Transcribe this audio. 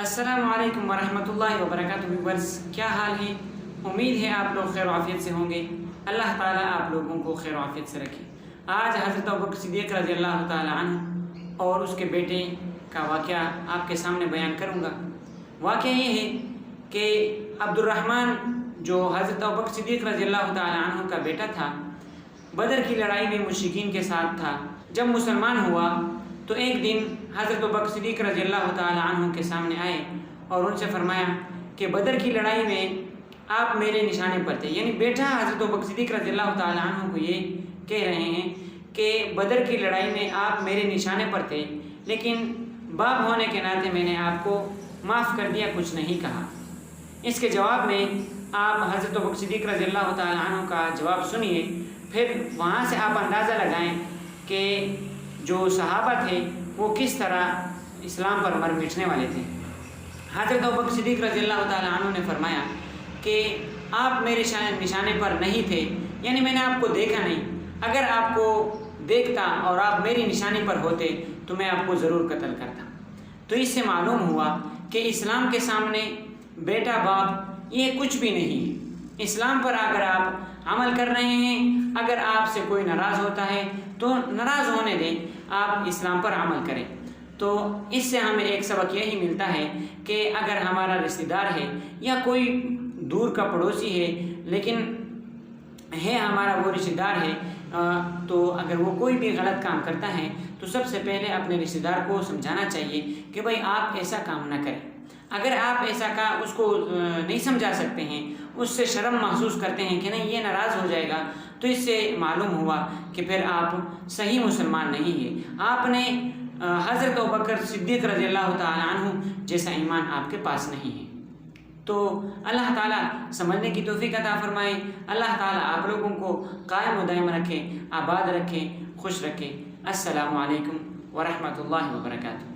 अस्सलामु अलैकुम वरहमतुल्लाहि वबरकातुहू व्यूअर्स, क्या हाल है। उम्मीद है आप लोग खैर आफियत से होंगे। अल्लाह ताला आप लोगों को खैर आफियत से रखे। आज हज़रत अबू बकर सिद्दीक़ रज़ी अल्लाह ताला अन्हु और उसके बेटे का वाक़या आपके सामने बयान करूँगा। वाक़या ये है कि अब्दुर्रहमान जो हज़रत अबू बकर सिद्दीक़ रज़ी अल्लाह ताला अन्हु का बेटा था, बदर की लड़ाई में मुशरिकीन के साथ था। जब मुसलमान हुआ तो एक दिन हज़रत अबू बकर सिद्दीक़ रज़ी अल्लाह ताला अन्हु के सामने आए और उनसे फरमाया कि बदर की लड़ाई में आप मेरे निशाने पर थे। यानी बेटा हज़रत अबू बकर सिद्दीक़ रज़ी अल्लाह ताला अन्हु को ये कह रहे हैं कि बदर की लड़ाई में आप मेरे निशाने पर थे, लेकिन बाप होने के नाते मैंने आपको माफ़ कर दिया, कुछ नहीं कहा। इसके जवाब में आप हज़रत अबू बकर सिद्दीक़ रज़ी अल्लाह ताला अन्हु का जवाब सुनिए, फिर वहाँ से आप अंदाज़ा लगाएं कि जो सहाबा थे वो किस तरह इस्लाम पर मर मिटने वाले थे। हज़रत अबू बकर सिद्दीक़ रज़ी अल्लाह ताला अन्हु ने फरमाया कि आप मेरे निशाने पर नहीं थे, यानी मैंने आपको देखा नहीं। अगर आपको देखता और आप मेरी निशानी पर होते तो मैं आपको ज़रूर कत्ल करता। तो इससे मालूम हुआ कि इस्लाम के सामने बेटा बाप ये कुछ भी नहीं है। इस्लाम पर अगर आप अमल कर रहे हैं, अगर आपसे कोई नाराज़ होता है तो नाराज़ होने दें, आप इस्लाम पर अमल करें। तो इससे हमें एक सबक यही मिलता है कि अगर हमारा रिश्तेदार है या कोई दूर का पड़ोसी है, लेकिन है हमारा वो रिश्तेदार है, तो अगर वो कोई भी गलत काम करता है तो सबसे पहले अपने रिश्तेदार को समझाना चाहिए कि भाई आप ऐसा काम ना करें। अगर आप ऐसा का उसको नहीं समझा सकते हैं, उससे शर्म महसूस करते हैं कि नहीं ये नाराज़ हो जाएगा, तो इससे मालूम हुआ कि फिर आप सही मुसलमान नहीं है। आपने हज़रत अबू बकर सिद्दीक़ रज़ी अल्लाह ताला अन्हु जैसा ईमान आपके पास नहीं है। तो अल्लाह ताला समझने की तौफीक अता फरमाए। अल्लाह ताला आप लोगों को कायम व दायम रखे, आबाद रखे, खुश रखे। अस्सलामु अलैकुम वरहमतुल्लाहि वबरकातुहू।